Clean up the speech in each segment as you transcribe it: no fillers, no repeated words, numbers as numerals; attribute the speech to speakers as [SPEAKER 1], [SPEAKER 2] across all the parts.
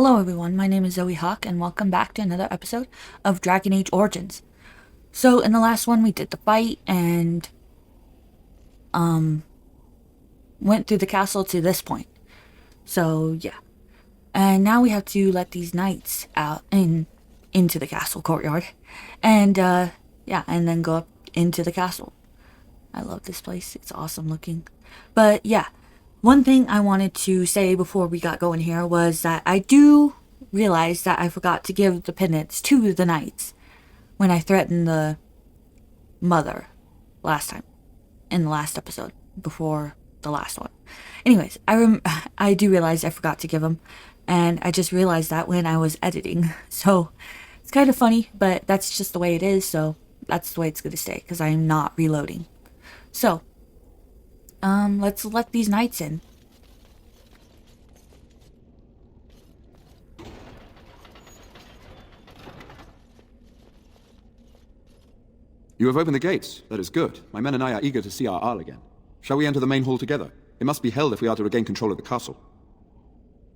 [SPEAKER 1] Hello everyone, my name is Zoe Hawk and welcome back to another episode of Dragon Age Origins. So in the last one we did the fight and went through the castle to this point. So yeah. And now we have to let these knights out into the castle courtyard. And yeah, and then go up into the castle. I love this place. It's awesome looking. But yeah, one thing I wanted to say before we got going here was that I do realize that I forgot to give the pendants to the knights when I threatened the mother last time, in the last episode, before the last one. Anyways, I do realize I forgot to give them, and I just realized that when I was editing. So it's kind of funny, but that's just the way it is, so that's the way it's going to stay, because I am not reloading. So, let's let these knights in.
[SPEAKER 2] You have opened the gates. That is good. My men and I are eager to see our Arl again. Shall we enter the main hall together? It must be held if we are to regain control of the castle.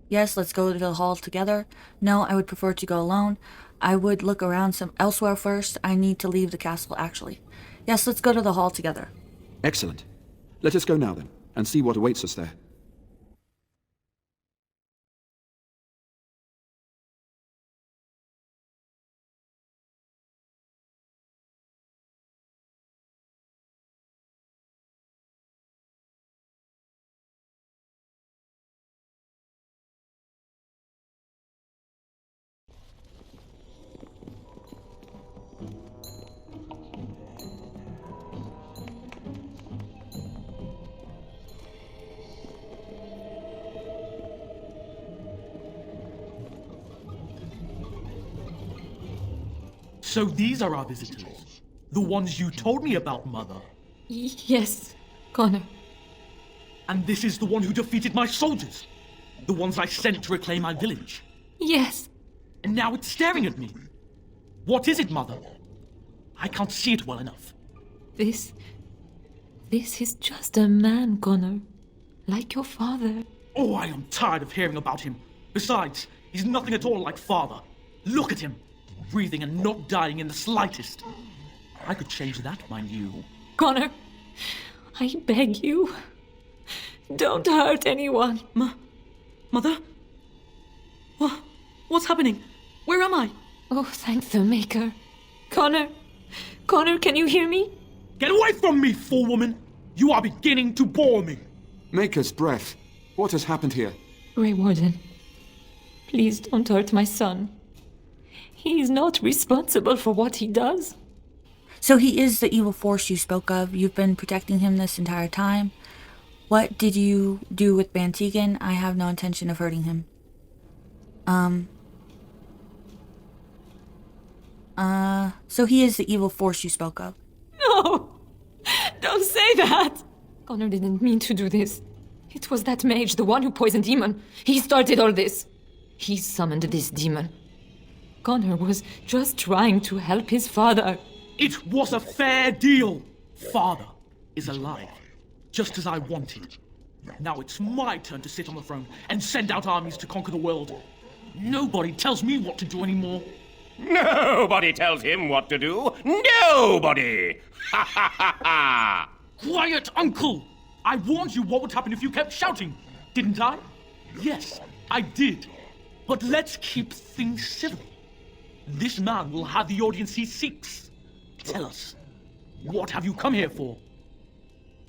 [SPEAKER 1] Yes, let's go to the hall together. No, I would prefer to go alone. I would look around elsewhere first. I need to leave the castle, actually. Yes, let's go to the hall together.
[SPEAKER 2] Excellent. Let us go now, then, and see what awaits us there.
[SPEAKER 3] So these are our visitors. The ones you told me about, Mother.
[SPEAKER 4] Yes, Connor.
[SPEAKER 3] And this is the one who defeated my soldiers. The ones I sent to reclaim my village.
[SPEAKER 4] Yes.
[SPEAKER 3] And now it's staring at me. What is it, Mother? I can't see it well enough.
[SPEAKER 4] This is just a man, Connor. Like your father.
[SPEAKER 3] Oh, I am tired of hearing about him. Besides, he's nothing at all like Father. Look at him. Breathing and not dying in the slightest. I could change that, mind you.
[SPEAKER 4] Connor, I beg you. Don't hurt anyone.
[SPEAKER 3] Mother? What's happening? Where am I?
[SPEAKER 4] Oh, thank the Maker. Connor, can you hear me?
[SPEAKER 3] Get away from me, fool woman! You are beginning to bore me.
[SPEAKER 2] Maker's breath. What has happened here?
[SPEAKER 4] Grey Warden, please don't hurt my son. He is not responsible for what he does.
[SPEAKER 1] So he is the evil force you spoke of. You've been protecting him this entire time. What did you do with Bantegan? I have no intention of hurting him. So he is the evil force you spoke of.
[SPEAKER 4] No! Don't say that! Connor didn't mean to do this. It was that mage, the one who poisoned Demon. He started all this. He summoned this demon. Connor was just trying to help his father.
[SPEAKER 3] It was a fair deal. Father is alive, just as I wanted. Now it's my turn to sit on the throne and send out armies to conquer the world. Nobody tells me what to do anymore.
[SPEAKER 5] Nobody tells him what to do. Nobody! Ha ha ha ha!
[SPEAKER 3] Quiet, Uncle! I warned you what would happen if you kept shouting, didn't I? Yes, I did. But let's keep things civil. This man will have the audience he seeks. Tell us, what have you come here for?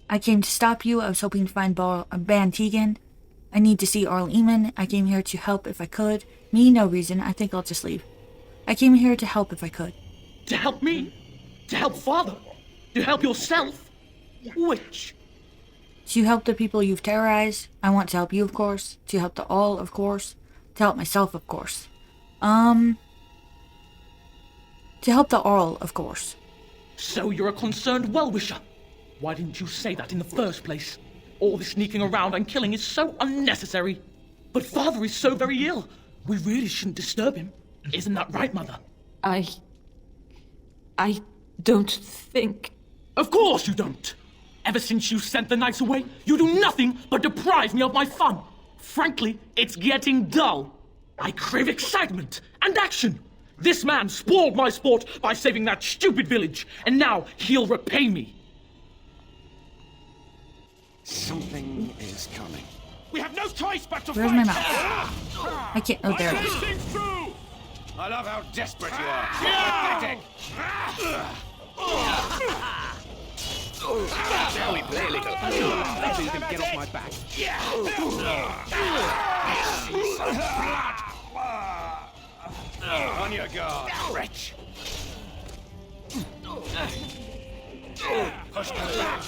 [SPEAKER 1] I came to stop you. I was hoping to find Bantegan. I need to see Arl Eamon. I came here to help if I could. Me, no reason. I think I'll just leave. I came here to help if I could.
[SPEAKER 3] To help me? To help Father? To help yourself? Which?
[SPEAKER 1] To help the people you've terrorized. I want to help you, of course. To help the all, of course. To help myself, of course. To help the Arl, of course.
[SPEAKER 3] So you're a concerned well-wisher. Why didn't you say that in the first place? All this sneaking around and killing is so unnecessary. But Father is so very ill. We really shouldn't disturb him. Isn't that right, Mother?
[SPEAKER 4] I don't think...
[SPEAKER 3] Of course you don't! Ever since you sent the knights away, you do nothing but deprive me of my fun. Frankly, it's getting dull. I crave excitement and action. This man spoiled my sport by saving that stupid village, and now he'll repay me.
[SPEAKER 5] Something is coming. We have no choice but to
[SPEAKER 1] Where's
[SPEAKER 5] fight!
[SPEAKER 1] my mouth? I can't. Oh, there it is.
[SPEAKER 5] Things through! I love how desperate you are. Pathetic! Shall we play a little? Let's see if you can get off my back. On your guard, wretch! Push them back!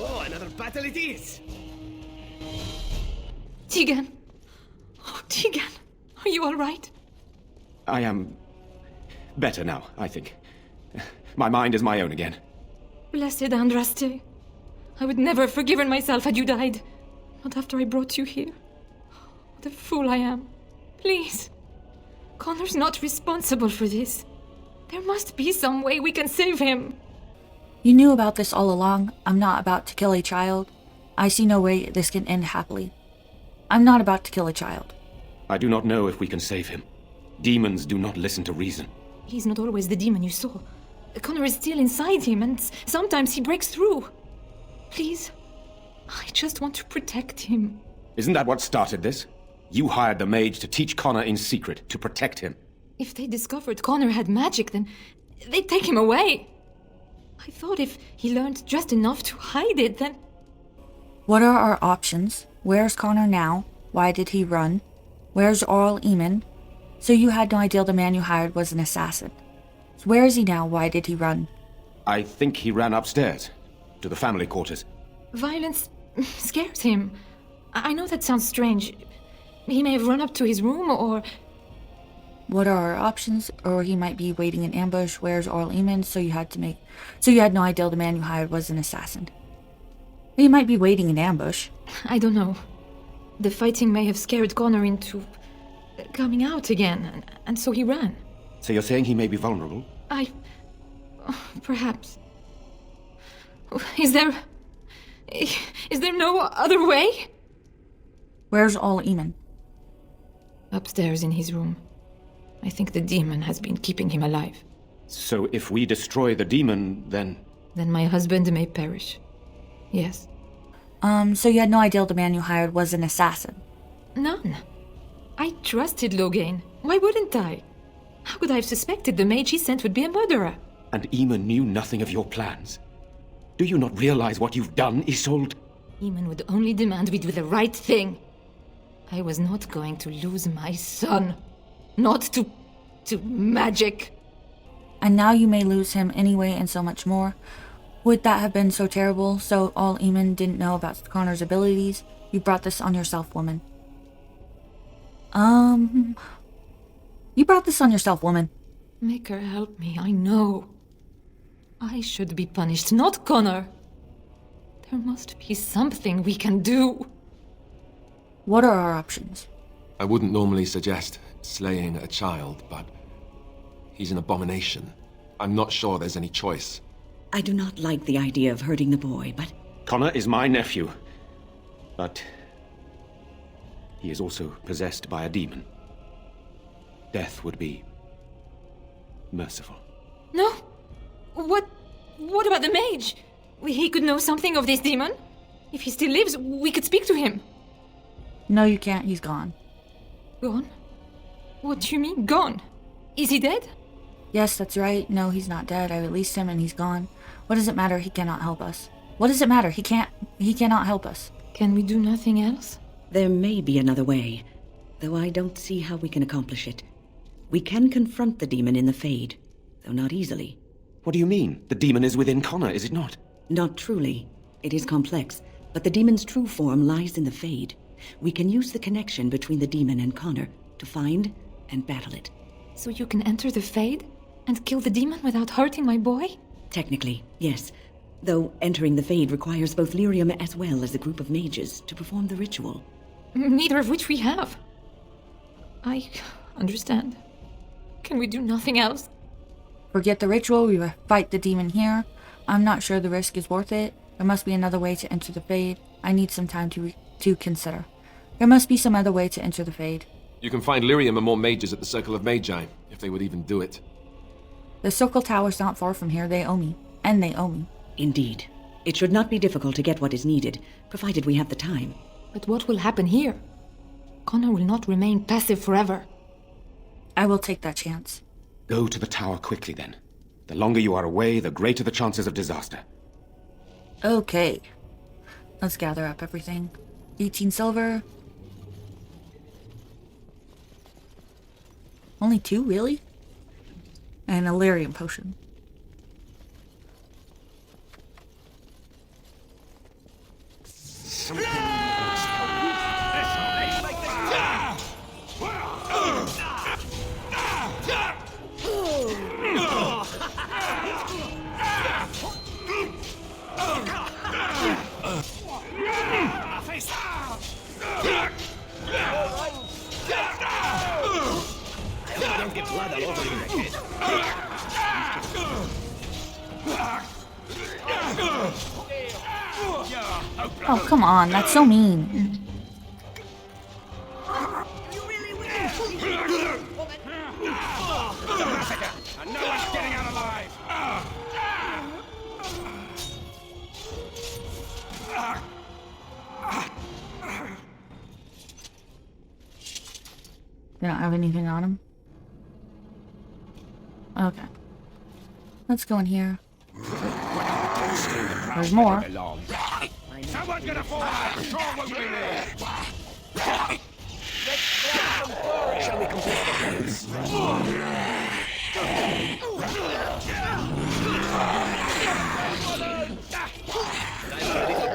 [SPEAKER 5] Oh, another battle it is!
[SPEAKER 4] Tegan! Oh, Tegan! Are you alright?
[SPEAKER 5] I am better now, I think. My mind is my own again.
[SPEAKER 4] Blessed Andraste. I would never have forgiven myself had you died. Not after I brought you here. What a fool I am. Please. Connor's not responsible for this. There must be some way we can save him.
[SPEAKER 1] You knew about this all along. I'm not about to kill a child. I see no way this can end happily. I'm not about to kill a child.
[SPEAKER 5] I do not know if we can save him. Demons do not listen to reason.
[SPEAKER 4] He's not always the demon you saw. Connor is still inside him, and sometimes he breaks through. Please. I just want to protect him.
[SPEAKER 5] Isn't that what started this? You hired the mage to teach Connor in secret, to protect him.
[SPEAKER 4] If they discovered Connor had magic, then they'd take him away. I thought if he learned just enough to hide it, then...
[SPEAKER 1] What are our options? Where's Connor now? Why did he run? Where's Oral Eamon? So you had no idea the man you hired was an assassin. So where is he now? Why did he run?
[SPEAKER 5] I think he ran upstairs, to the family quarters.
[SPEAKER 4] Violence scares him. I know that sounds strange. He may have run up to his room, or...
[SPEAKER 1] What are our options? Or he might be waiting in ambush. Where's Oral Eamon? So you had no idea the man you hired was an assassin. He might be waiting in ambush.
[SPEAKER 4] I don't know. The fighting may have scared Connor into coming out again, and so he ran.
[SPEAKER 5] So you're saying he may be vulnerable?
[SPEAKER 4] Perhaps. Is there no other way?
[SPEAKER 1] Where's Oral Eamon?
[SPEAKER 4] Upstairs in his room. I think the demon has been keeping him alive.
[SPEAKER 5] So if we destroy the demon, then...
[SPEAKER 4] Then my husband may perish. Yes.
[SPEAKER 1] So you had no idea the man you hired was an assassin?
[SPEAKER 4] None. I trusted Logain. Why wouldn't I? How could I have suspected the mage he sent would be a murderer?
[SPEAKER 5] And Eamon knew nothing of your plans. Do you not realize what you've done, Isolde?
[SPEAKER 4] Eamon would only demand we do the right thing. I was not going to lose my son. Not to magic.
[SPEAKER 1] And now you may lose him anyway and so much more. Would that have been so terrible? So Oral Eamon didn't know about Connor's abilities? You brought this on yourself, woman. You brought this on yourself, woman.
[SPEAKER 4] Make her help me, I know. I should be punished, not Connor. There must be something we can do.
[SPEAKER 1] What are our options?
[SPEAKER 6] I wouldn't normally suggest slaying a child, but he's an abomination. I'm not sure there's any choice.
[SPEAKER 7] I do not like the idea of hurting the boy, but...
[SPEAKER 5] Connor is my nephew. But... he is also possessed by a demon. Death would be... merciful.
[SPEAKER 4] No? What about the mage? He could know something of this demon? If he still lives, we could speak to him.
[SPEAKER 1] No, you can't. He's gone.
[SPEAKER 4] Gone? What do you mean, gone? Is he dead?
[SPEAKER 1] Yes, that's right. No, he's not dead. I released him and he's gone. What does it matter? He cannot help us. What does it matter? He cannot help us.
[SPEAKER 4] Can we do nothing else?
[SPEAKER 7] There may be another way, though I don't see how we can accomplish it. We can confront the demon in the Fade, though not easily.
[SPEAKER 5] What do you mean? The demon is within Connor, is it not?
[SPEAKER 7] Not truly. It is complex, but the demon's true form lies in the Fade. We can use the connection between the demon and Connor to find and battle it.
[SPEAKER 4] So you can enter the Fade and kill the demon without hurting my boy?
[SPEAKER 7] Technically, yes. Though entering the Fade requires both Lyrium as well as a group of mages to perform the ritual.
[SPEAKER 4] Neither of which we have. I understand. Can we do nothing else?
[SPEAKER 1] Forget the ritual. We will fight the demon here. I'm not sure the risk is worth it. There must be another way to enter the Fade. I need some time to consider. There must be some other way to enter the Fade.
[SPEAKER 6] You can find lyrium and more mages at the Circle of Magi, if they would even do it.
[SPEAKER 1] The Circle Tower's not far from here. They owe me. And they owe me.
[SPEAKER 7] Indeed. It should not be difficult to get what is needed, provided we have the time.
[SPEAKER 4] But what will happen here? Connor will not remain passive forever.
[SPEAKER 1] I will take that chance.
[SPEAKER 5] Go to the tower quickly, then. The longer you are away, the greater the chances of disaster.
[SPEAKER 1] Okay. Let's gather up everything. 18 silver. Only 2, really? And a lyrium potion. Oh, come on. That's so mean. They don't have anything on him? Okay. Let's go in here. There's more.
[SPEAKER 8] Someone's gonna fall out. Sure won't be there. Shall we complete the dance?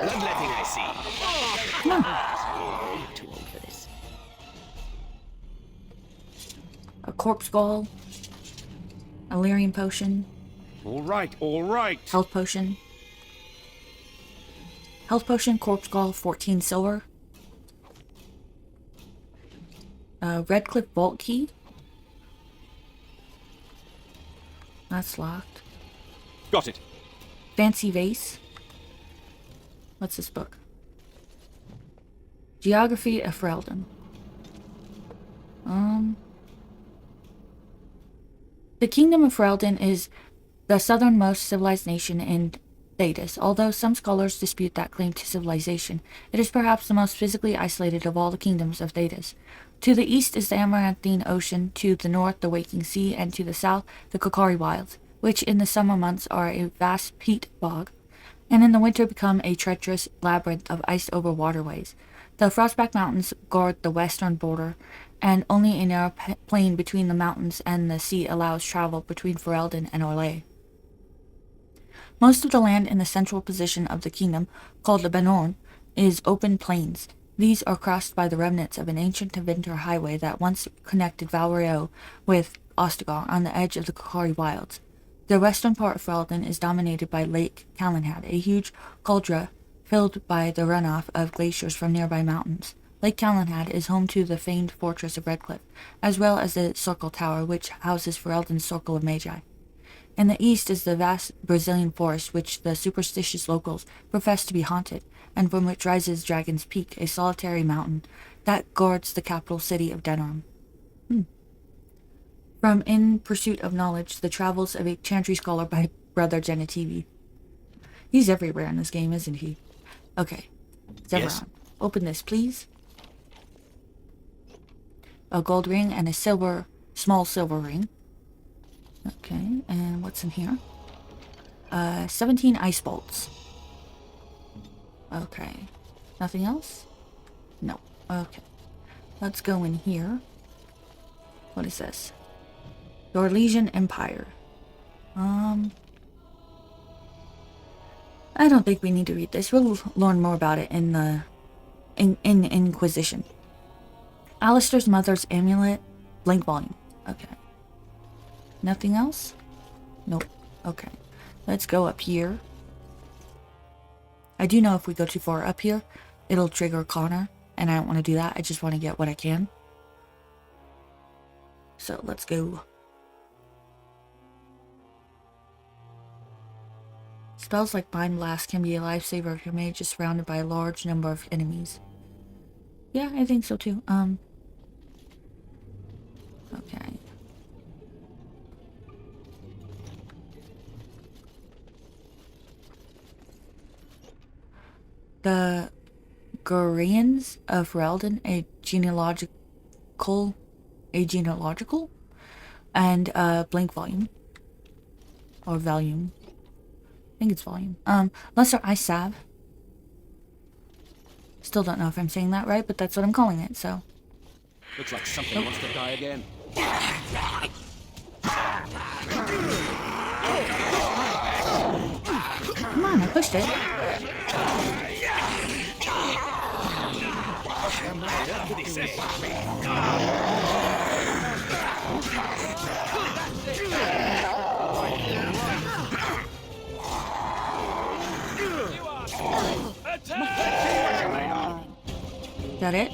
[SPEAKER 8] Bloodletting, I see.
[SPEAKER 7] Too old for this.
[SPEAKER 1] A corpse skull. A lyrium potion.
[SPEAKER 8] All right, all right.
[SPEAKER 1] Health potion. Health potion, corpse skull, 14 silver. Redcliffe vault key. That's locked.
[SPEAKER 5] Got it.
[SPEAKER 1] Fancy vase. What's this book? Geography of Ferelden. The Kingdom of Ferelden is the southernmost civilized nation in Thedas. Although some scholars dispute that claim to civilization, it is perhaps the most physically isolated of all the kingdoms of Thedas. To the east is the Amaranthine Ocean, to the north the Waking Sea, and to the south the Kokari Wilds, which in the summer months are a vast peat bog, and in the winter become a treacherous labyrinth of iced-over waterways. The Frostback Mountains guard the western border, and only a narrow plain between the mountains and the sea allows travel between Ferelden and Orlais. Most of the land in the central position of the kingdom, called the Benorn, is open plains. These are crossed by the remnants of an ancient Tevinter highway that once connected Valrio with Ostagar on the edge of the Kokari Wilds. The western part of Ferelden is dominated by Lake Calenhad, a huge cauldron filled by the runoff of glaciers from nearby mountains. Lake Calenhad is home to the famed fortress of Redcliffe, as well as the Circle Tower, which houses Ferelden's Circle of Magi. In the east is the vast Brazilian forest, which the superstitious locals profess to be haunted, and from which rises Dragon's Peak, a solitary mountain that guards the capital city of Denerim. From In Pursuit of Knowledge, The Travels of a Chantry Scholar by Brother Genitivi. He's everywhere in this game, isn't he? Okay. Zevran,
[SPEAKER 8] Yes.
[SPEAKER 1] Open this, please. A gold ring and a small silver ring. Okay, and what's in here? 17 ice bolts. Okay. Nothing else? No. Okay. Let's go in here. What is this? The Orlesian Empire. I don't think we need to read this. We'll learn more about it in the Inquisition. Alistair's mother's amulet. Blank volume. Okay. Nothing else? Nope. Okay. Let's go up here. I do know if we go too far up here, it'll trigger Connor, and I don't want to do that. I just want to get what I can. So let's go. Spells like Mind Blast can be a lifesaver if your mage is surrounded by a large number of enemies. Yeah, I think so too. Okay. The Goreans of Ferelden, a genealogical, and blank volume. Or volume. I think it's volume. Lesser Ice Salve. Still don't know if I'm saying that right, but that's what I'm calling it, so.
[SPEAKER 8] Looks like something wants to die again.
[SPEAKER 1] Come on, I pushed it. Is that it?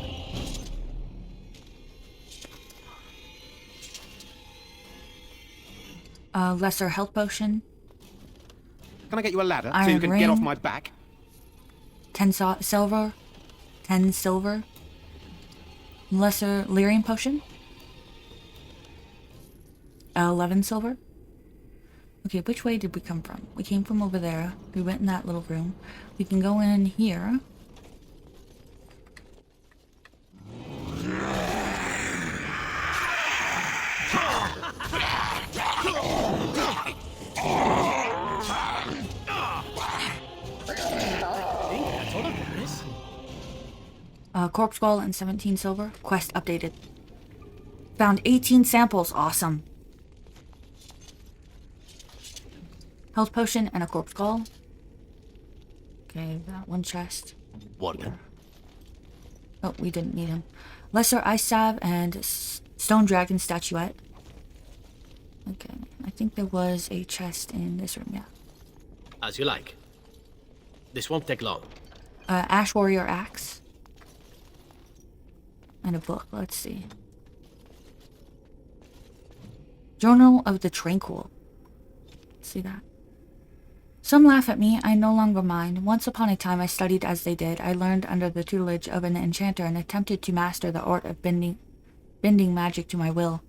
[SPEAKER 1] Lesser health potion.
[SPEAKER 8] Can I get you a ladder so
[SPEAKER 1] Iron
[SPEAKER 8] you can get off
[SPEAKER 1] ring.
[SPEAKER 8] my back?
[SPEAKER 1] 10 silver. 10 silver. Lesser lyrium potion. 11 silver. Okay, which way did we come from? We came from over there. We went in that little room. We can go in here. Corpse skull and 17 silver. Quest updated. Found 18 samples. Awesome. Health potion and a corpse skull. Okay, that one chest.
[SPEAKER 8] Warden.
[SPEAKER 1] Oh, we didn't need him. Lesser ice salve and stone dragon statuette. Okay, I think there was a chest in this room, yeah.
[SPEAKER 9] As you like. This won't take long.
[SPEAKER 1] Ash warrior axe. And a book, let's see. Journal of the Tranquil. See that? Some laugh at me, I no longer mind. Once upon a time I studied as they did. I learned under the tutelage of an enchanter and attempted to master the art of bending magic to my will.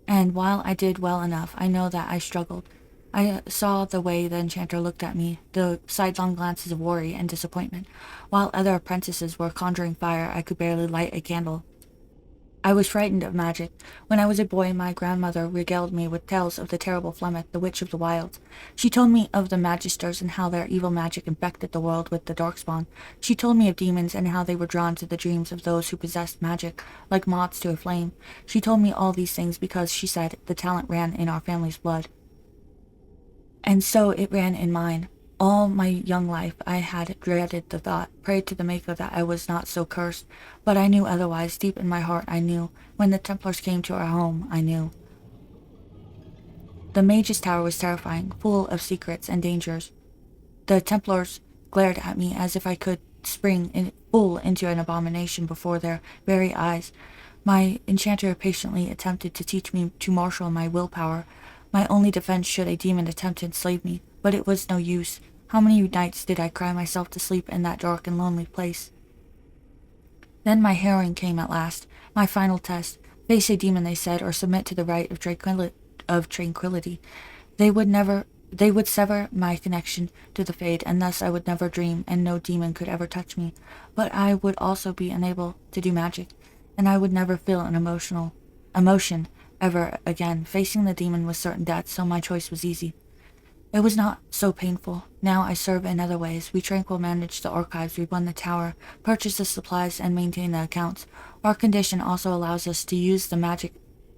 [SPEAKER 1] And while I did well enough, I know that I struggled. I saw the way the enchanter looked at me, the sidelong glances of worry and disappointment. While other apprentices were conjuring fire, I could barely light a candle. I was frightened of magic. When I was a boy, my grandmother regaled me with tales of the terrible Flemeth, the witch of the wilds. She told me of the magisters and how their evil magic infected the world with the darkspawn. She told me of demons and how they were drawn to the dreams of those who possessed magic, like moths to a flame. She told me all these things because, she said, the talent ran in our family's blood. And so it ran in mine. All my young life I had dreaded the thought, prayed to the Maker that I was not so cursed, but I knew otherwise. Deep in my heart I knew. When the Templars came to our home, I knew. The Mage's tower was terrifying, full of secrets and dangers. The Templars glared at me as if I could spring full into an abomination before their very eyes. My enchanter patiently attempted to teach me to marshal my willpower, my only defense should a demon attempt to enslave me, but it was no use. How many nights did I cry myself to sleep in that dark and lonely place? Then my heroine came at last, my final test. Face a demon, they said, or submit to the rite of tranquility. They would sever my connection to the Fade, and thus I would never dream, and no demon could ever touch me. But I would also be unable to do magic, and I would never feel an emotion ever again. Facing the demon was certain death, so my choice was easy. It was not so painful. Now I serve in other ways. We Tranquil manage the archives, we run the tower, purchase the supplies, and maintain the accounts. Our condition also allows us to use the magic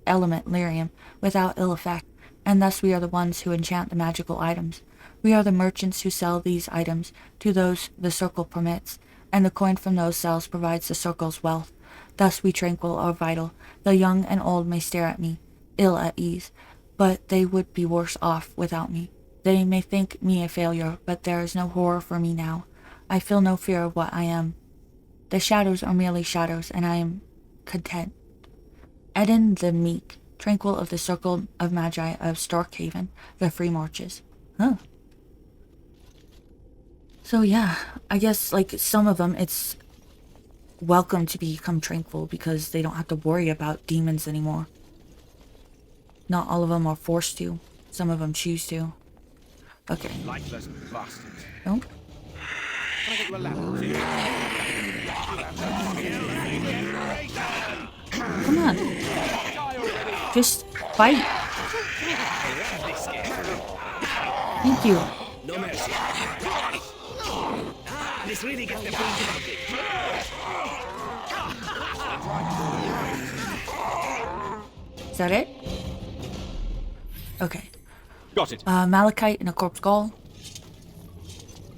[SPEAKER 1] element lyrium without ill effect, and thus we are the ones who enchant the magical items. We are the merchants who sell these items to those the circle permits, and the coin from those sales provides the circle's wealth. Thus we Tranquil are vital. The young and old may stare at me, ill at ease, but they would be worse off without me. They may think me a failure, but there is no horror for me now. I feel no fear of what I am. The shadows are merely shadows, and I am content. Eden the Meek, Tranquil of the Circle of Magi of Starkhaven, the Free Marches. Huh. So yeah, I guess like some of them, it's welcome to become tranquil because they don't have to worry about demons anymore. Not all of them are forced to. Some of them choose to. Okay.
[SPEAKER 8] Lifeless bastard.
[SPEAKER 1] Nope.
[SPEAKER 8] Can I get you a ladder?
[SPEAKER 1] Come on. Just fight. Thank you.
[SPEAKER 9] No mercy. This really gets the point about it.
[SPEAKER 1] Is that it? Okay.
[SPEAKER 5] Got it.
[SPEAKER 1] Malachite and a corpse skull.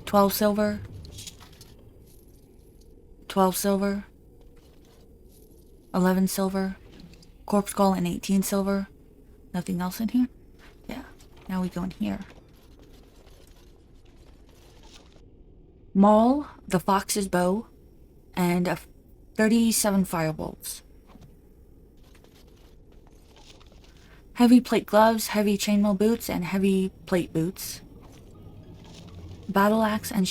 [SPEAKER 1] 12 silver. 12 silver. 11 silver. Corpse skull and 18 silver. Nothing else in here? Yeah. Now we go in here. Maul, the fox's bow, and 37 firebolts. Heavy plate gloves, heavy chainmail boots, and heavy plate boots. Battle axe and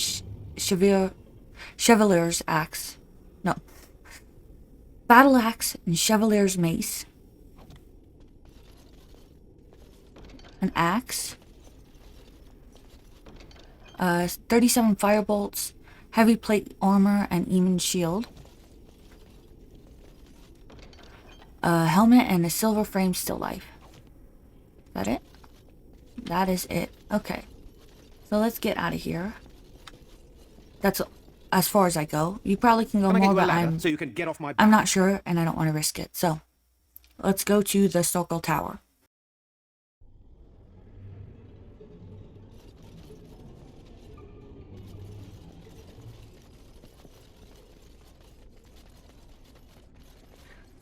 [SPEAKER 1] chevalier's axe. No. Battle axe and chevalier's mace. An axe. 37 firebolts, heavy plate armor, and even shield. A helmet and a silver frame still life. Is that it? That is it. Okay. So let's get out of here. That's as far as I go. You probably can go more, but
[SPEAKER 8] so you can get off my
[SPEAKER 1] I'm not sure, and I don't want to risk it. So let's go to the Circle Tower.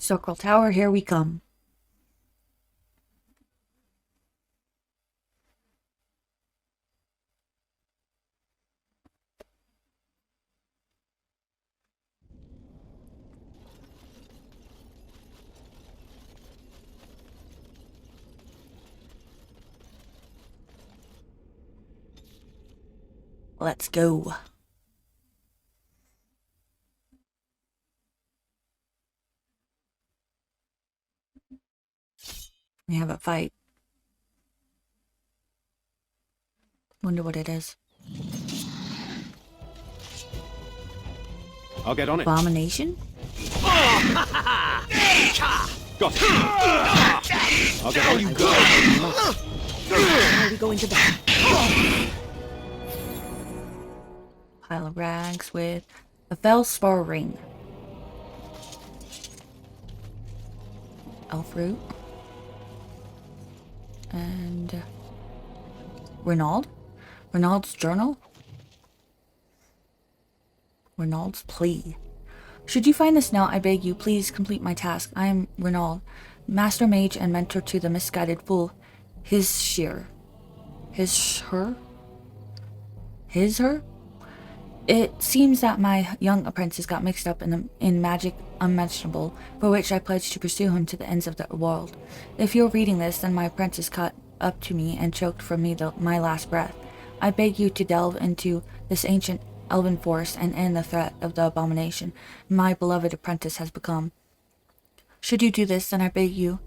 [SPEAKER 1] Circle Tower, here we come. Let's go. We have a fight. Wonder what it is.
[SPEAKER 5] I'll get on it.
[SPEAKER 1] Abomination?
[SPEAKER 5] Got it. I'll get on you. Go.
[SPEAKER 7] How are we going to that?
[SPEAKER 1] Pile of rags with a feldspar ring. Elf root. And Renaud's journal. Renaud's plea. Should you find this note, I beg you, please complete my task. I am Renaud, master mage and mentor to the misguided fool, her. It seems that my young apprentice got mixed up in magic unmentionable, for which I pledge to pursue him to the ends of the world. If you're reading this, then my apprentice caught up to me and choked from me my last breath. I beg you to delve into this ancient elven forest and end the threat of the abomination my beloved apprentice has become. Should you do this, then I beg you,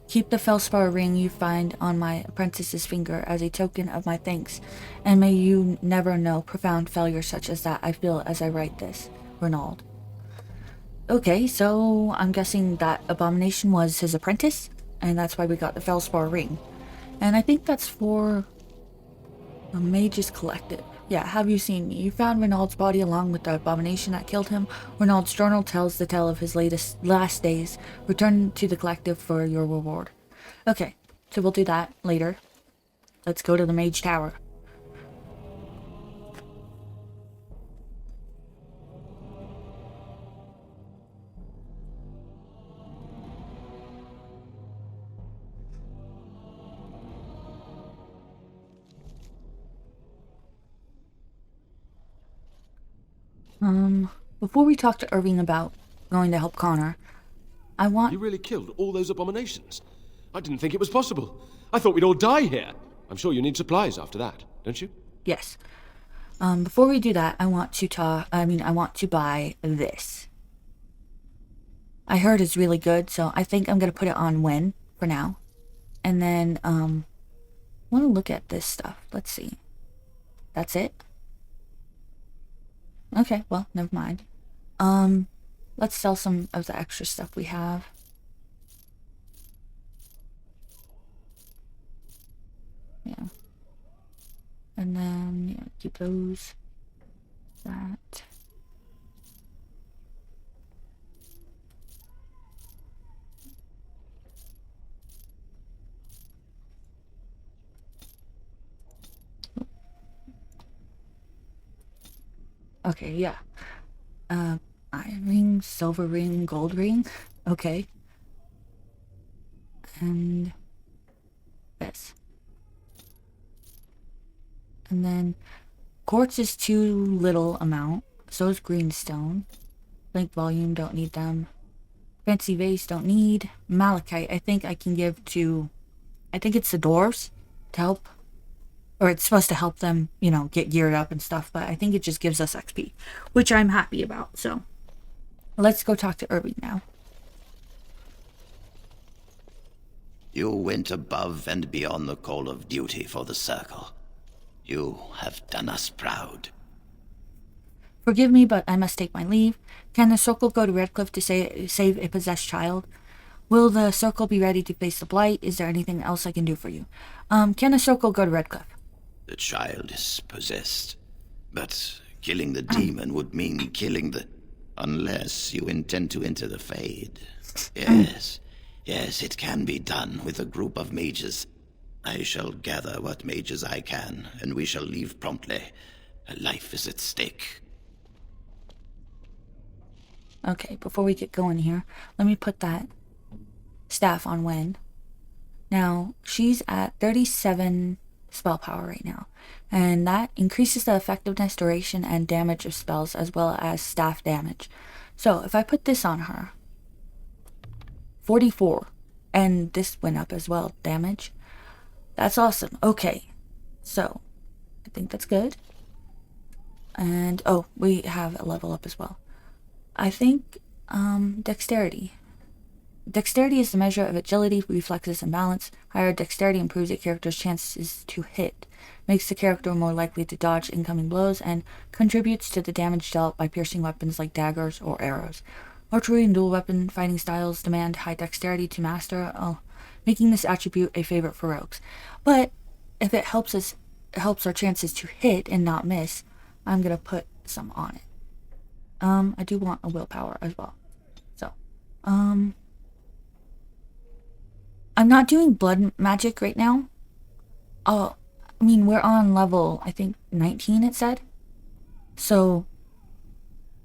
[SPEAKER 1] keep the feldspar ring you find on my apprentice's finger as a token of my thanks, and may you never know profound failure such as that I feel as I write this. Renaud. Okay, so I'm guessing that abomination was his apprentice, and that's why we got the feldspar ring. And I think that's for the Mage's Collective. Yeah, have you seen me? You found Renaud's body along with the abomination that killed him. Renaud's journal tells the tale of his last days. Return to the collective for your reward. Okay, so we'll do that later. Let's go to the Mage Tower. Before we talk to Irving about going to help Connor, I want...
[SPEAKER 6] You really killed all those abominations? I didn't think it was possible. I thought we'd all die here. I'm sure you need supplies after that, don't you?
[SPEAKER 1] Yes. Before we do that, I want to buy this. I heard is really good, so I think I'm gonna put it on when for now. And then I want to look at this stuff. Let's see. That's it? Okay, well, never mind. Let's sell some of the extra stuff we have. Yeah. And then, yeah, keep those. That. Okay, yeah. Iron ring, silver ring, gold ring. Okay. And this. And then quartz is too little amount. So is greenstone. Link volume, don't need them. Fancy vase, don't need. Malachite, I think I can give to... I think it's the dwarves to help. Or it's supposed to help them, you know, get geared up and stuff. But I think it just gives us XP. Which I'm happy about, so... Let's go talk to Irving now.
[SPEAKER 10] You went above and beyond the call of duty for the Circle. You have done us proud.
[SPEAKER 1] Forgive me, but I must take my leave. Can the Circle go to Redcliffe to save a possessed child? Will the Circle be ready to face the Blight? Is there anything else I can do for you? Can the Circle go to Redcliffe?
[SPEAKER 10] The child is possessed. But killing the demon would mean killing the... Unless you intend to enter the Fade. Yes, it can be done with a group of mages. I shall gather what mages I can, and we shall leave promptly. A life is at stake.
[SPEAKER 1] Okay, before we get going here, let me put that staff on Wen. Now, she's at 37 spell power right now, and that increases the effectiveness, duration, and damage of spells, as well as staff damage. So, if I put this on her, 44, and this went up as well, damage. That's awesome. Okay, so, I think that's good. And, oh, we have a level up as well. I think, dexterity. Dexterity is the measure of agility, reflexes, and balance. Higher dexterity improves a character's chances to hit, makes the character more likely to dodge incoming blows, and contributes to the damage dealt by piercing weapons like daggers or arrows. Archery and dual weapon fighting styles demand high dexterity to master, making this attribute a favorite for rogues. But if it helps our chances to hit and not miss, I'm gonna put some on it. I do want a willpower as well. So, I'm not doing blood magic right now. Oh, I mean, we're on level, I think, 19, it said. So,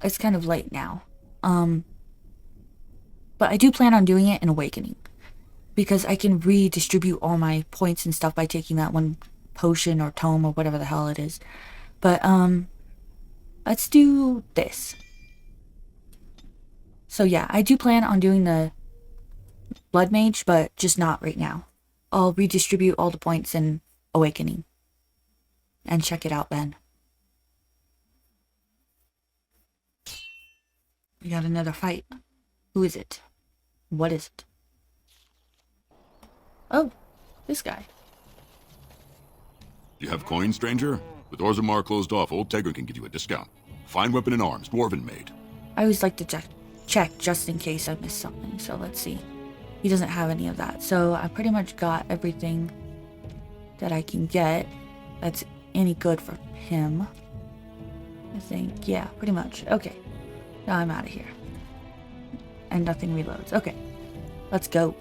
[SPEAKER 1] it's kind of late now. But I do plan on doing it in Awakening. Because I can redistribute all my points and stuff by taking that one potion or tome or whatever the hell it is. But, let's do this. So yeah, I do plan on doing the Blood Mage, but just not right now. I'll redistribute all the points in Awakening. And check it out then. We got another fight. Who is it? What is it? Oh, this guy.
[SPEAKER 11] You have coin, stranger? With Orzammar closed off, old Tegger can give you a discount. Fine weapon and arms, dwarven made.
[SPEAKER 1] I always like to check just in case I missed something, so let's see. He doesn't have any of that, so I pretty much got everything that I can get that's any good for him. I think, yeah, pretty much. Okay, now I'm out of here. And nothing reloads. Okay, let's go.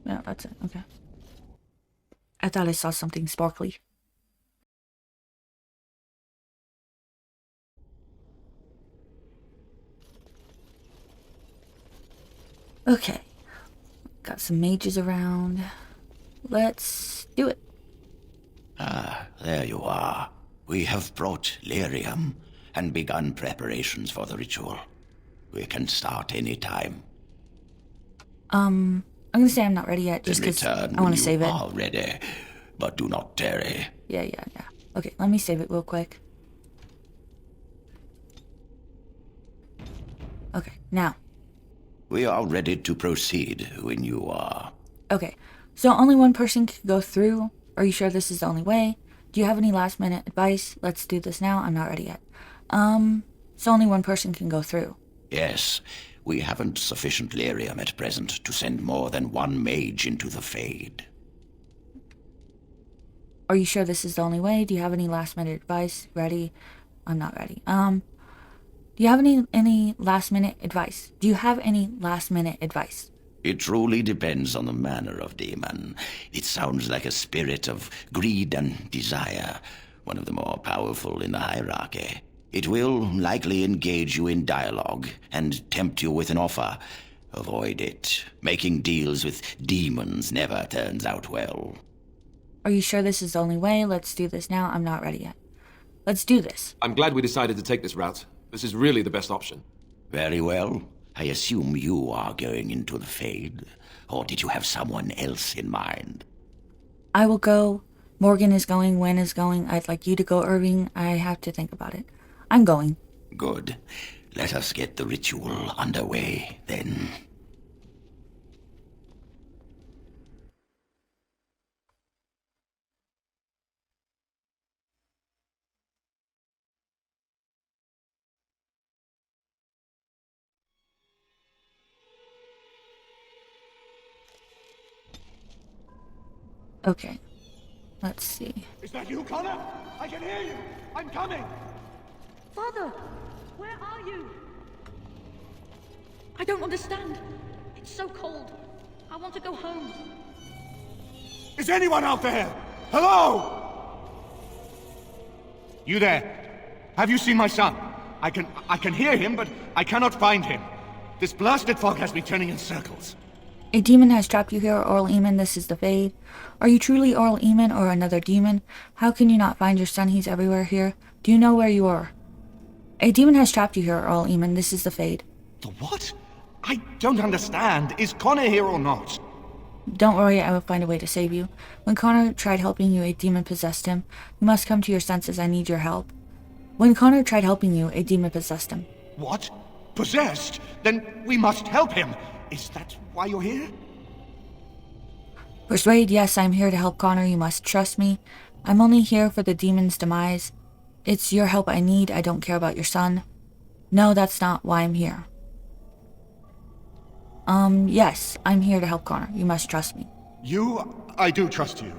[SPEAKER 1] Yeah, that's it. Okay. I thought I saw something sparkly. Okay. Got some mages around. Let's do it.
[SPEAKER 10] Ah, there you are. We have brought lyrium and begun preparations for the ritual. We can start any time.
[SPEAKER 1] I'm gonna say I'm not ready yet, just because
[SPEAKER 10] Return
[SPEAKER 1] I want
[SPEAKER 10] when
[SPEAKER 1] to save
[SPEAKER 10] you
[SPEAKER 1] it.
[SPEAKER 10] are ready, but do not tarry.
[SPEAKER 1] Yeah. Okay, let me save it real quick. Okay, now.
[SPEAKER 10] We are ready to proceed when you are.
[SPEAKER 1] Okay, so only one person can go through. Are you sure this is the only way? Do you have any last minute advice? Let's do this now. I'm not ready yet. So only one person can go through.
[SPEAKER 10] Yes, we haven't sufficient lyrium at present to send more than one mage into the Fade.
[SPEAKER 1] Are you sure this is the only way? Do you have any last minute advice? Ready? I'm not ready. Do you have any last minute advice? Do you have any last minute advice?
[SPEAKER 10] It truly depends on the manner of demon. It sounds like a spirit of greed and desire, one of the more powerful in the hierarchy. It will likely engage you in dialogue and tempt you with an offer. Avoid it. Making deals with demons never turns out well.
[SPEAKER 1] Are you sure this is the only way? Let's do this now. I'm not ready yet. Let's do this.
[SPEAKER 6] I'm glad we decided to take this route. This is really the best option.
[SPEAKER 10] Very well. I assume you are going into the Fade, or did you have someone else in mind?
[SPEAKER 1] I will go. Morgan is going. Wen is going. I'd like you to go, Irving. I have to think about it. I'm going.
[SPEAKER 10] Good. Let us get the ritual underway, then.
[SPEAKER 1] Okay. Let's see.
[SPEAKER 8] Is that you, Connor? I can hear you! I'm coming!
[SPEAKER 12] Father! Where are you? I don't understand. It's so cold. I want to go home.
[SPEAKER 8] Is anyone out there? Hello? You there? Have you seen my son? I can hear him, but I cannot find him. This blasted fog has me turning in circles.
[SPEAKER 1] A demon has trapped you here, Oral Eamon. This is the Fade. Are you truly Oral Eamon or another demon? How can you not find your son? He's everywhere here. Do you know where you are? A demon has trapped you here, Oral Eamon. This is the Fade.
[SPEAKER 8] The what? I don't understand. Is Connor here or not?
[SPEAKER 1] Don't worry, I will find a way to save you. When Connor tried helping you, a demon possessed him. You must come to your senses. I need your help. When Connor tried helping you, a demon possessed him.
[SPEAKER 8] What? Possessed? Then we must help him. Is that why you're here?
[SPEAKER 1] Persuade, yes, I'm here to help Connor. You must trust me. I'm only here for the demon's demise. It's your help I need. I don't care about your son. No, that's not why I'm here. Yes, I'm here to help Connor. You must trust me.
[SPEAKER 8] I do trust you.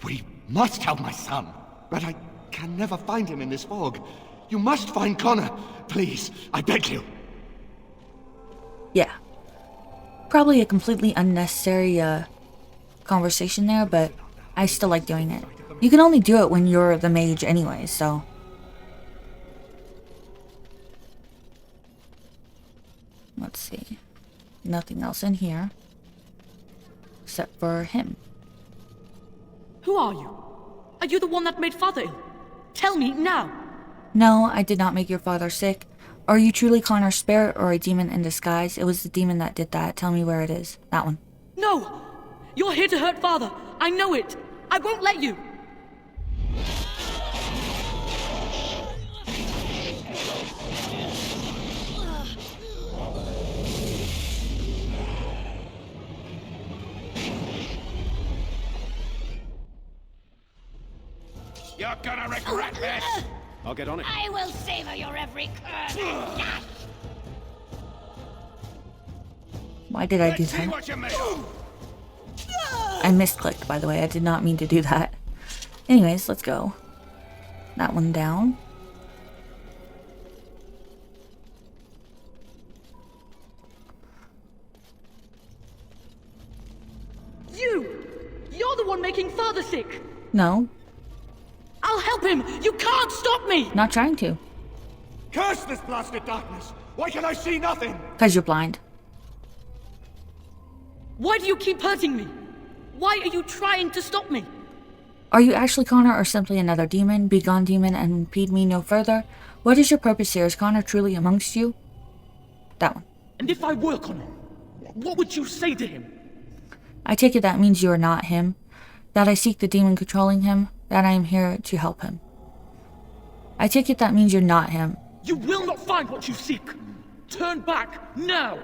[SPEAKER 8] We must help my son. But I can never find him in this fog. You must find Connor. Please, I beg you.
[SPEAKER 1] Yeah. Probably a completely unnecessary, conversation there, but I still like doing it. You can only do it when you're the mage anyway, so... Let's see. Nothing else in here. Except for him.
[SPEAKER 12] Who are you? Are you the one that made Father ill? Tell me now!
[SPEAKER 1] No, I did not make your father sick. Are you truly Connor's spirit or a demon in disguise? It was the demon that did that. Tell me where it is. That one.
[SPEAKER 12] No! You're here to hurt Father. I know it. I won't let you.
[SPEAKER 8] You're gonna regret this!
[SPEAKER 5] I'll get on it.
[SPEAKER 13] I will savor your every curve.
[SPEAKER 1] Why did I do
[SPEAKER 8] See
[SPEAKER 1] that?
[SPEAKER 8] what you made.
[SPEAKER 1] I misclicked, by the way. I did not mean to do that. Anyways, let's go. That one down.
[SPEAKER 12] You're the one making Father sick!
[SPEAKER 1] No,
[SPEAKER 12] I'll help him! You can't stop me!
[SPEAKER 1] not trying to.
[SPEAKER 8] Curse this blasted darkness! Why can I see nothing?
[SPEAKER 1] Because you're blind.
[SPEAKER 12] Why do you keep hurting me? Why are you trying to stop me?
[SPEAKER 1] Are you actually Connor or simply another demon? Begone, demon, and impede me no further. What is your purpose here? Is Connor truly amongst you? that one.
[SPEAKER 3] And if I were Connor, what would you say to him?
[SPEAKER 1] I take it that means you are not him, that I seek the demon controlling him, that I am here to help him. I take it that means you're not him.
[SPEAKER 3] You will not find what you seek. Turn back, now!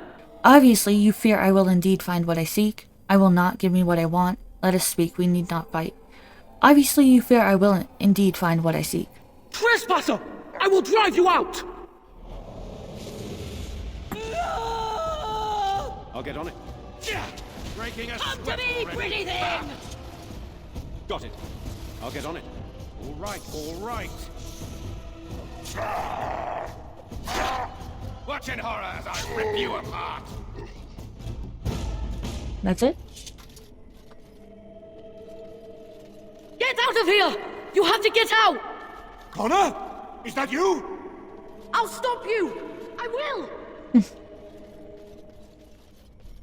[SPEAKER 1] Obviously, you fear I will indeed find what I seek. I will not give me what I want. Let us speak, we need not fight. Obviously, you fear I will indeed find what I seek.
[SPEAKER 3] Trespasser! I will drive you out!
[SPEAKER 5] I'll get on it. Breaking a
[SPEAKER 13] Come to
[SPEAKER 5] sweat
[SPEAKER 13] me,
[SPEAKER 5] already.
[SPEAKER 13] pretty thing!
[SPEAKER 5] Got it. I'll get on it. All right, all right. Watch in horror as I rip you apart.
[SPEAKER 1] That's it?
[SPEAKER 12] Get out of here! You have to get out!
[SPEAKER 8] Connor? Is that you?
[SPEAKER 12] I'll stop you! I will!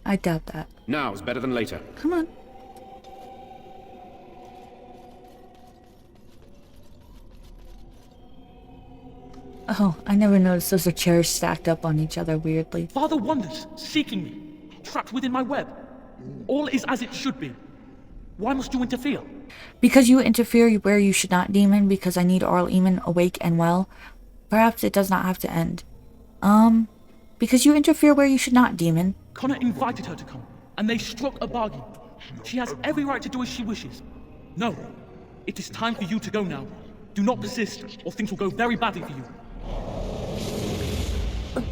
[SPEAKER 1] I doubt that.
[SPEAKER 5] Now's better than later.
[SPEAKER 1] Come on. Oh, I never noticed those are chairs stacked up on each other weirdly.
[SPEAKER 3] Father wanders, seeking me, trapped within my web. All is as it should be. Why must you interfere?
[SPEAKER 1] Because you interfere where you should not, demon, because I need Arl Eamon awake and well. Perhaps it does not have to end. Because you interfere where you should not, demon.
[SPEAKER 3] Connor invited her to come, and they struck a bargain. She has every right to do as she wishes. No, it is time for you to go now. Do not persist, or things will go very badly for you.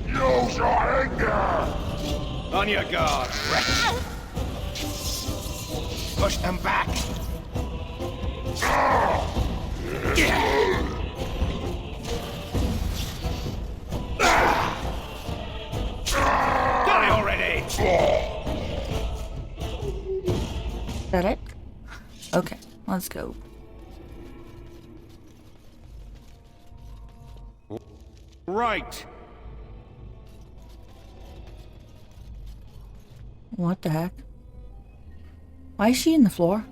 [SPEAKER 8] Use your anger!
[SPEAKER 5] On your guard, wretch.
[SPEAKER 8] Push them back!
[SPEAKER 5] Die already!
[SPEAKER 1] Is that it? Okay, let's go.
[SPEAKER 5] Right.
[SPEAKER 1] What the heck? Why is she in the floor?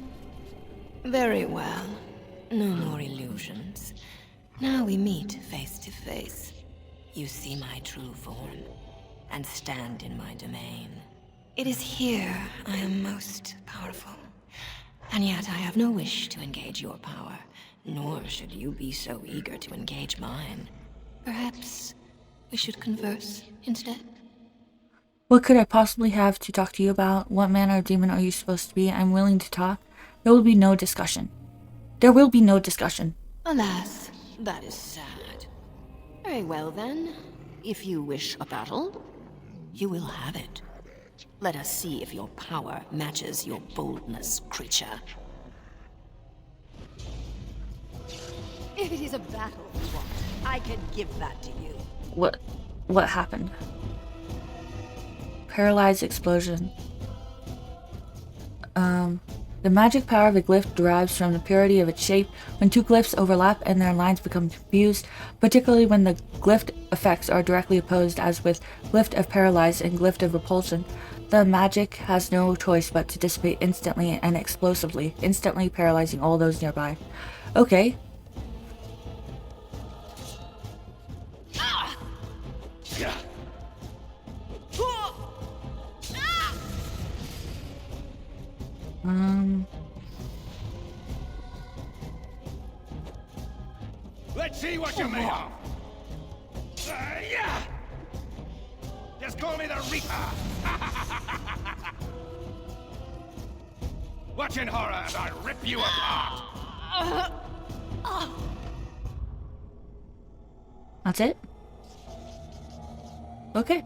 [SPEAKER 4] Very well. No more illusions. Now we meet face to face. You see my true form, and stand in my domain. It is here I am most powerful. And yet I have no wish to engage your power, nor should you be so eager to engage mine. Perhaps we should converse instead?
[SPEAKER 1] What could I possibly have to talk to you about? What manner of demon are you supposed to be? I'm willing to talk. There will be no discussion. There will be no discussion.
[SPEAKER 4] Alas, that is sad. Very well then. If you wish a battle, you will have it. Let us see if your power matches your boldness, creature.
[SPEAKER 13] If it is a battle you want, I can give that to you.
[SPEAKER 1] What happened? Paralyzed explosion. The magic power of a glyph derives from the purity of its shape. When two glyphs overlap and their lines become confused, particularly when the glyph effects are directly opposed, as with glyph of paralyze and glyph of repulsion, the magic has no choice but to dissipate instantly and explosively, instantly paralyzing all those nearby. Okay.
[SPEAKER 8] Let's see what you're made of! Yeah! Just call me the Reaper! Watch in horror as I rip you apart!
[SPEAKER 1] That's it? Okay.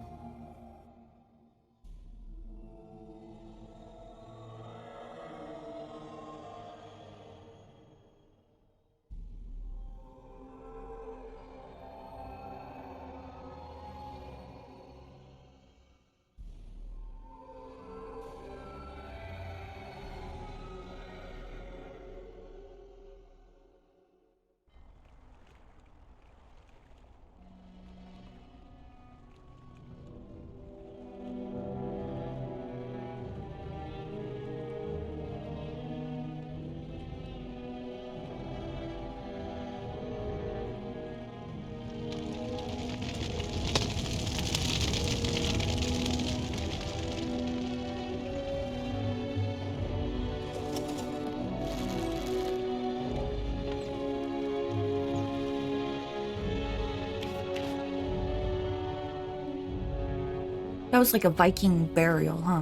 [SPEAKER 1] was like a Viking burial, huh?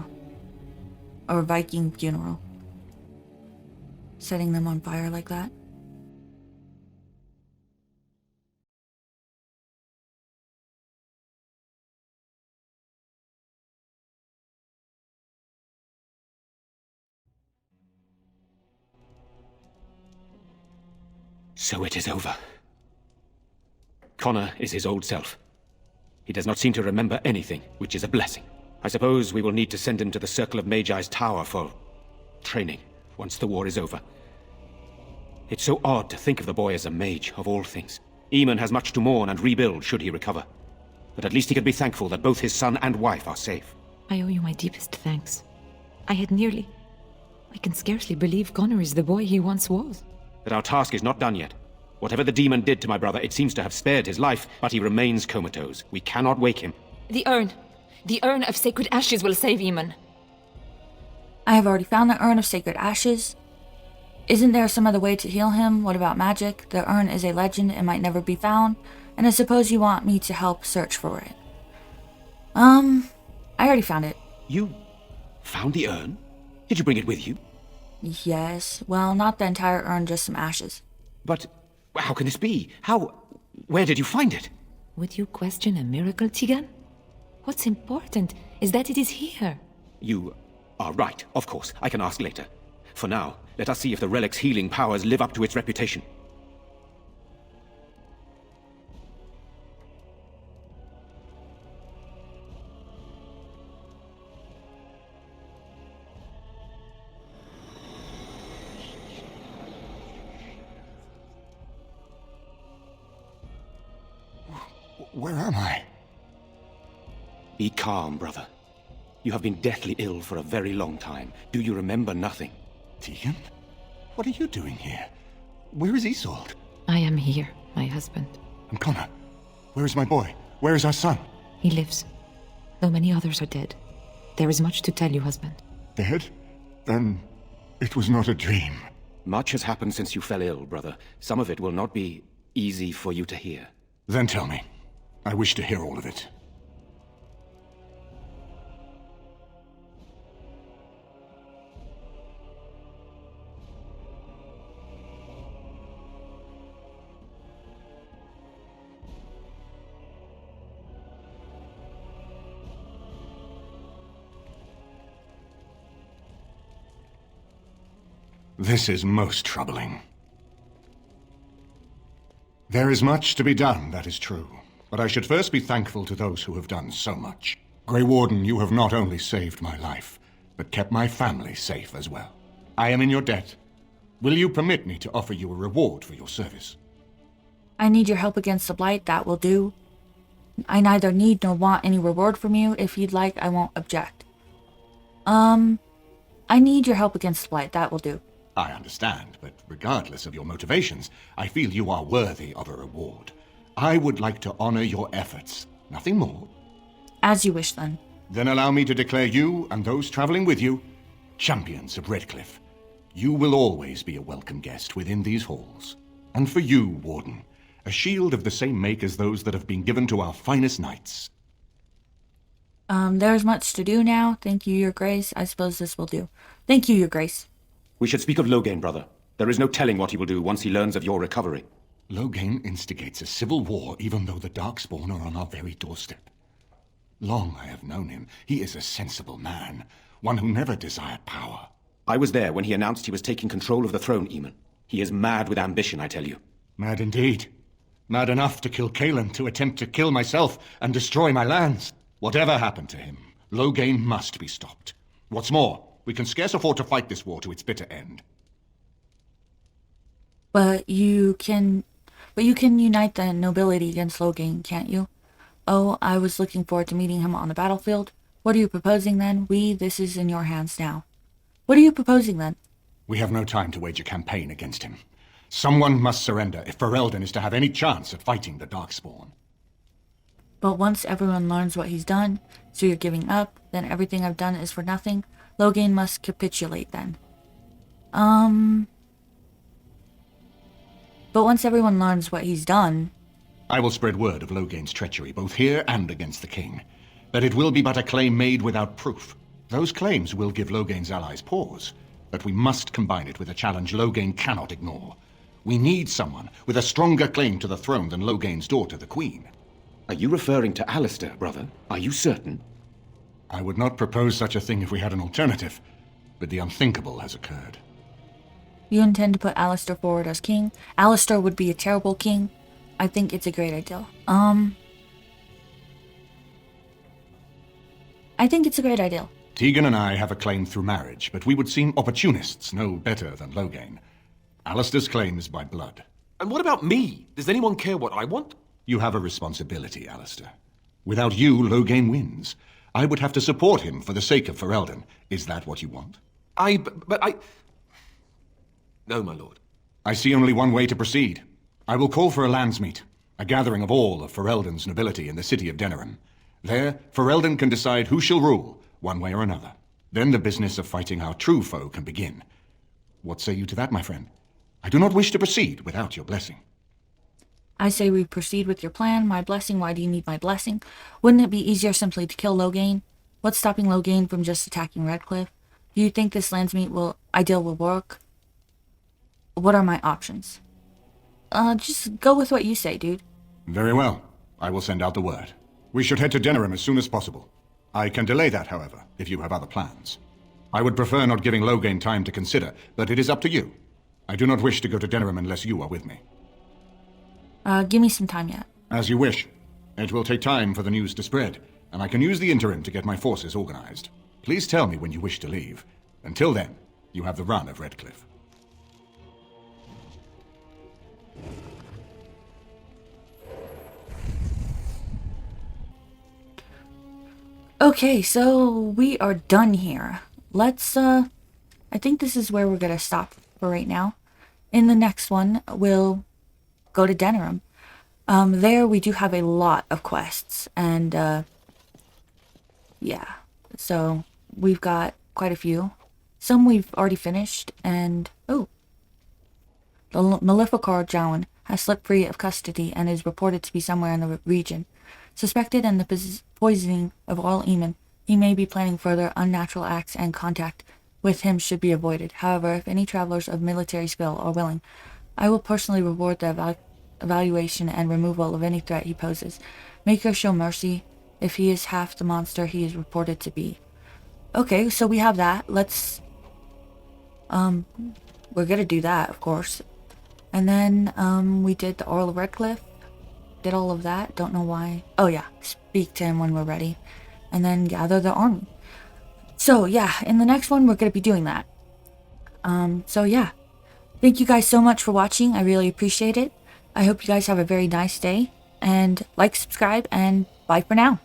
[SPEAKER 1] Or a Viking funeral. Setting them on fire like that.
[SPEAKER 5] So it is over. Connor is his old self. He does not seem to remember anything, which is a blessing. I suppose we will need to send him to the Circle of Magi's tower for training once the war is over. It's so odd to think of the boy as a mage, of all things. Eamon has much to mourn and rebuild should he recover. But at least he can be thankful that both his son and wife are safe.
[SPEAKER 4] I owe you my deepest thanks. I can scarcely believe Connor is the boy he once was.
[SPEAKER 5] But our task is not done yet. Whatever the demon did to my brother, it seems to have spared his life, but he remains comatose. We cannot wake him.
[SPEAKER 4] The urn of sacred ashes will save Eamon.
[SPEAKER 1] I have already found the urn of sacred ashes. Isn't there some other way to heal him? What about magic? The urn is a legend and might never be found, and I suppose you want me to help search for it. I already found it.
[SPEAKER 5] You found the urn? Did you bring it with you?
[SPEAKER 1] Yes, well, not the entire urn, just some ashes.
[SPEAKER 5] But how can this be? Where did you find it?
[SPEAKER 4] Would you question a miracle, Tegan? What's important is that it is here.
[SPEAKER 5] You are right, of course. I can ask later. For now, let us see if the relic's healing powers live up to its reputation.
[SPEAKER 8] Where am I?
[SPEAKER 5] Be calm, brother. You have been deathly ill for a very long time. Do you remember nothing?
[SPEAKER 8] Tegan? What are you doing here? Where is Isolde?
[SPEAKER 4] I am here, my husband.
[SPEAKER 8] And Connor? Where is my boy? Where is our son?
[SPEAKER 4] He lives, though many others are dead. There is much to tell you, husband.
[SPEAKER 8] Dead? Then it was not a dream.
[SPEAKER 5] Much has happened since you fell ill, brother. Some of it will not be easy for you to hear.
[SPEAKER 8] Then tell me. I wish to hear all of it. This is most troubling. There is much to be done, that is true. But I should first be thankful to those who have done so much. Grey Warden, you have not only saved my life, but kept my family safe as well. I am in your debt. Will you permit me to offer you a reward for your service?
[SPEAKER 1] I need your help against the Blight, that will do. I neither need nor want any reward from you. If you'd like, I won't object. I need your help against the Blight, that will do.
[SPEAKER 8] I understand, but regardless of your motivations, I feel you are worthy of a reward. I would like to honor your efforts, nothing more.
[SPEAKER 1] As you wish, then.
[SPEAKER 8] Then allow me to declare you, and those traveling with you, champions of Redcliffe. You will always be a welcome guest within these halls. And for you, Warden, a shield of the same make as those that have been given to our finest knights.
[SPEAKER 1] There's much to do now. Thank you, Your Grace. I suppose this will do. Thank you, Your Grace.
[SPEAKER 5] We should speak of Loghain, brother. There is no telling what he will do once he learns of your recovery.
[SPEAKER 8] Loghain instigates a civil war even though the darkspawn are on our very doorstep. Long I have known him. He is a sensible man, one who never desired power.
[SPEAKER 5] I was there when he announced he was taking control of the throne, Eamon. He is mad with ambition, I tell you.
[SPEAKER 8] Mad indeed. Mad enough to kill Kaelin, to attempt to kill myself and destroy my lands. Whatever happened to him, Loghain must be stopped. What's more, we can scarce afford to fight this war to its bitter end.
[SPEAKER 1] But you can unite the nobility against Loghain, can't you? Oh, I was looking forward to meeting him on the battlefield. What are you proposing then? This is in your hands now. What are you proposing then?
[SPEAKER 8] We have no time to wage a campaign against him. Someone must surrender if Ferelden is to have any chance at fighting the darkspawn.
[SPEAKER 1] But once everyone learns what he's done, so you're giving up, then everything I've done is for nothing. Loghain must capitulate then. But once everyone learns what he's done...
[SPEAKER 8] I will spread word of Loghain's treachery, both here and against the king. but it will be but a claim made without proof. Those claims will give Loghain's allies pause, but we must combine it with a challenge Loghain cannot ignore. We need someone with a stronger claim to the throne than Loghain's daughter, the Queen.
[SPEAKER 5] Are you referring to Alistair, brother? Are you certain?
[SPEAKER 8] I would not propose such a thing if we had an alternative, but the unthinkable has occurred.
[SPEAKER 1] You intend to put Alistair forward as king? Alistair would be a terrible king. I think it's a great idea. I think it's a great idea.
[SPEAKER 8] Tegan and I have a claim through marriage, but we would seem opportunists no better than Loghain. Alistair's claim is by blood.
[SPEAKER 6] And what about me? Does anyone care what I want?
[SPEAKER 8] You have a responsibility, Alistair. Without you, Loghain wins. I would have to support him for the sake of Ferelden. Is that what you want?
[SPEAKER 6] But I... No, my lord.
[SPEAKER 8] I see only one way to proceed. I will call for a landsmeet, a gathering of all of Ferelden's nobility in the city of Denerim. There, Ferelden can decide who shall rule, one way or another. Then the business of fighting our true foe can begin. What say you to that, my friend? I do not wish to proceed without your blessing.
[SPEAKER 1] I say we proceed with your plan. My blessing? Why do you need my blessing? Wouldn't it be easier simply to kill Loghain? What's stopping Loghain from just attacking Redcliffe? Do you think this landsmeet ideal will work? What are my options? Just go with what you say, dude.
[SPEAKER 8] Very well. I will send out the word. We should head to Denerim as soon as possible. I can delay that, however, if you have other plans. I would prefer not giving Loghain time to consider, but it is up to you. I do not wish to go to Denerim unless you are with me.
[SPEAKER 1] Give me some time yet.
[SPEAKER 8] As you wish. It will take time for the news to spread, and I can use the interim to get my forces organized. Please tell me when you wish to leave. Until then, you have the run of Redcliffe.
[SPEAKER 1] Okay, so we are done here. Let's, I think this is where we're gonna stop for right now. In the next one, we'll go to Denerim. There we do have a lot of quests, and, yeah. So, we've got quite a few. Some we've already finished, and, oh. The Maleficar Jowan has slipped free of custody and is reported to be somewhere in the region. Suspected in the poisoning of all Eamon, he may be planning further unnatural acts, and contact with him should be avoided. However, if any travelers of military skill are willing, I will personally reward the evaluation and removal of any threat he poses. Make her show mercy if he is half the monster he is reported to be. Okay, so we have that. Let's... we're gonna do that, of course. And then, we did the Earl of Redcliffe. Did all of that. Don't know why. Oh yeah, speak to him when we're ready. And then gather the army. So yeah, in the next one we're going to be doing that. So yeah. Thank you guys so much for watching. I really appreciate it. I hope you guys have a very nice day. And like, subscribe, and bye for now.